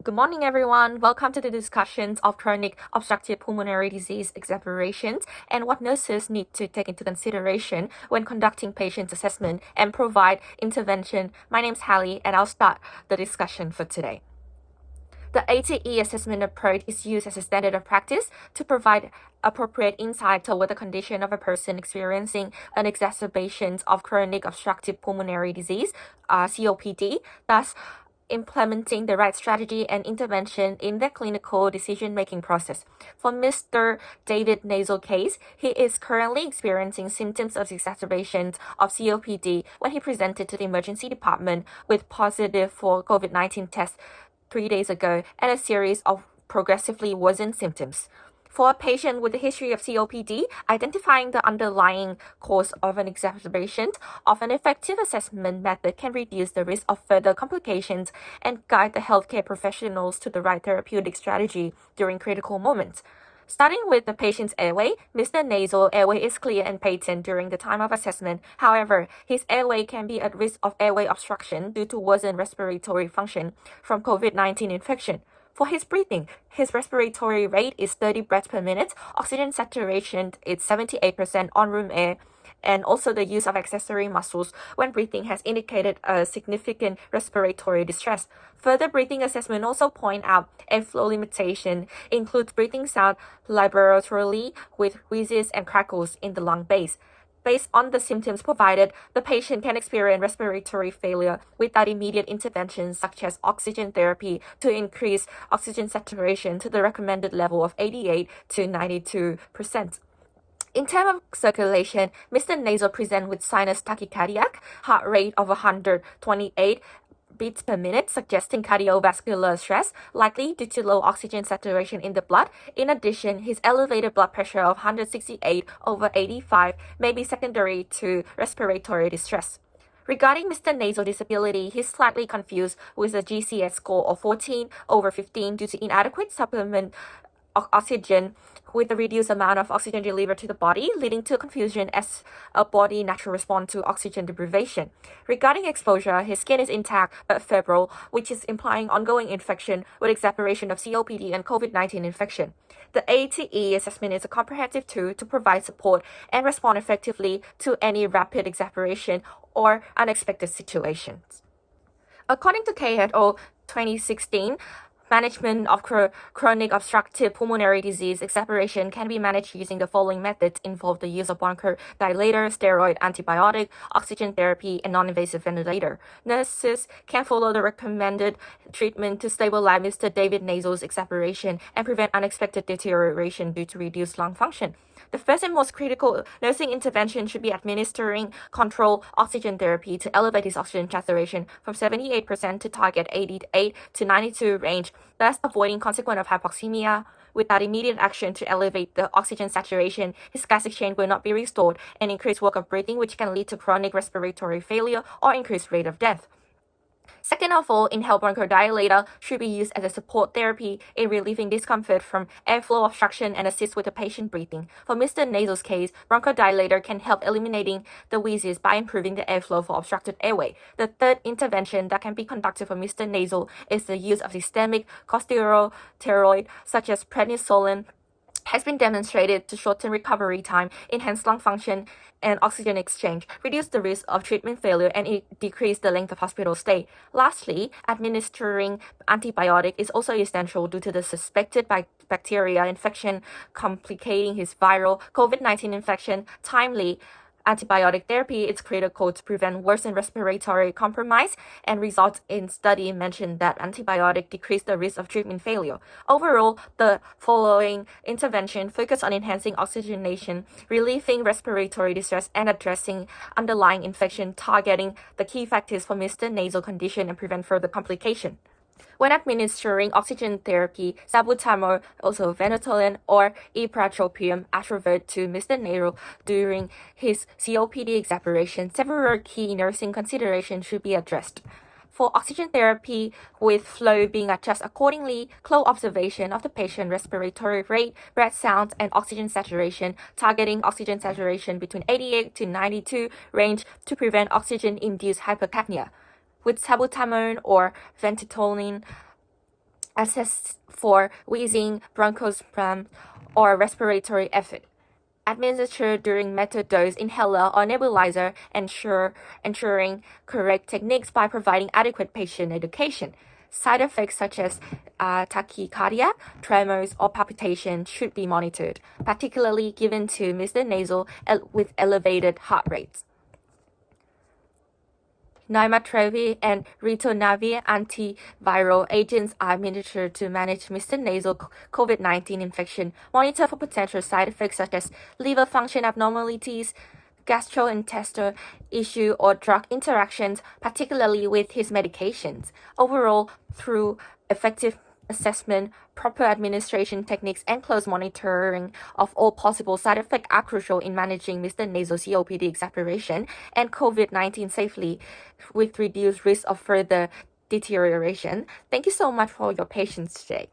Good morning, everyone. Welcome to the discussions of chronic obstructive pulmonary disease exacerbations and what nurses need to take into consideration when conducting patient assessment and provide intervention. My name is Hally, and I'll start the discussion for today. The ATE assessment approach is used as a standard of practice to provide appropriate insight toward the condition of a person experiencing an exacerbation of chronic obstructive pulmonary disease, COPD, thus implementing the right strategy and intervention in the clinical decision-making process. For Mr. David Nasal case, he is currently experiencing symptoms of exacerbations of COPD when he presented to the emergency department with positive for COVID-19 test 3 days ago and a series of progressively worsened symptoms. For a patient with a history of COPD, identifying the underlying cause of an exacerbation of an effective assessment method can reduce the risk of further complications and guide the healthcare professionals to the right therapeutic strategy during critical moments. Starting with the patient's airway, Mr. Nasal airway is clear and patent during the time of assessment. However, his airway can be at risk of airway obstruction due to worsened respiratory function from COVID-19 infection. For his breathing, his respiratory rate is 30 breaths per minute, oxygen saturation is 78% on room air, and also the use of accessory muscles when breathing has indicated a significant respiratory distress. Further breathing assessment also point out airflow limitation includes breathing sound laboratorily with wheezes and crackles in the lung base. Based on the symptoms provided, the patient can experience respiratory failure without immediate intervention such as oxygen therapy to increase oxygen saturation to the recommended level of 88 to 92%. In terms of circulation, Mr. Nasal presents with sinus tachycardia, heart rate of 128 beats per minute, suggesting cardiovascular stress, likely due to low oxygen saturation in the blood. In addition, his elevated blood pressure of 168/85 may be secondary to respiratory distress. Regarding Mr. Nasal disability, he's slightly confused with a GCS score of 14/15 due to inadequate supplement oxygen with a reduced amount of oxygen delivered to the body, leading to confusion as a body natural response to oxygen deprivation. Regarding exposure, his skin is intact but febrile, which is implying ongoing infection with exacerbation of COPD and COVID-19 infection. The ATE assessment is a comprehensive tool to provide support and respond effectively to any rapid exacerbation or unexpected situations. According to K et al. 2016, management of chronic obstructive pulmonary disease exacerbation can be managed using the following methods involve the use of bronchodilator, steroid, antibiotic, oxygen therapy, and non-invasive ventilator. Nurses can follow the recommended treatment to stabilize Mr. David Nasal's exacerbation and prevent unexpected deterioration due to reduced lung function. The first and most critical nursing intervention should be administering controlled oxygen therapy to elevate his oxygen saturation from 78% to target 88 to 92 range, thus avoiding consequence of hypoxemia. Without immediate action to elevate the oxygen saturation, his gas exchange will not be restored and increased work of breathing, which can lead to chronic respiratory failure or increased rate of death. Second of all, inhaled bronchodilator should be used as a support therapy in relieving discomfort from airflow obstruction and assist with the patient breathing. For Mr. Nasal's case, bronchodilator can help eliminating the wheezes by improving the airflow for obstructed airway. The third intervention that can be conducted for Mr. Nasal is the use of systemic corticosteroid such as prednisolone has been demonstrated to shorten recovery time, enhance lung function and oxygen exchange, reduce the risk of treatment failure, and decrease the length of hospital stay. Lastly, administering antibiotic is also essential due to the suspected bacteria infection complicating his viral COVID-19 infection. Timely antibiotic therapy is critical to prevent worsened respiratory compromise and results in study mentioned that antibiotic decrease the risk of treatment failure. Overall, the following intervention focus on enhancing oxygenation, relieving respiratory distress, and addressing underlying infection, targeting the key factors for Mr. Nasal condition and prevent further complication. When administering oxygen therapy, salbutamol, also Ventolin, or ipratropium atrovert to Mr. Nasal during his COPD exacerbation, several key nursing considerations should be addressed. For oxygen therapy, with flow being adjusted accordingly, close observation of the patient respiratory rate, breath sounds, and oxygen saturation, targeting oxygen saturation between 88 to 92 range to prevent oxygen-induced hypercapnia. With salbutamol or Ventolin, assess for wheezing, bronchospasm, or respiratory effort. Administer during method dose inhaler or nebulizer, ensuring correct techniques by providing adequate patient education. Side effects such as tachycardia, tremors, or palpitation should be monitored, particularly given to Mr. Nasal with elevated heart rates. Nirmatrelvir and ritonavir antiviral agents are administered to manage Mr. Nasal COVID-19 infection. Monitor for potential side effects such as liver function abnormalities, gastrointestinal issue, or drug interactions, particularly with his medications. Overall, through effective assessment, proper administration techniques, and close monitoring of all possible side effects are crucial in managing Mr. Nasal COPD exacerbation and COVID-19 safely with reduced risk of further deterioration. Thank you so much for your patience today.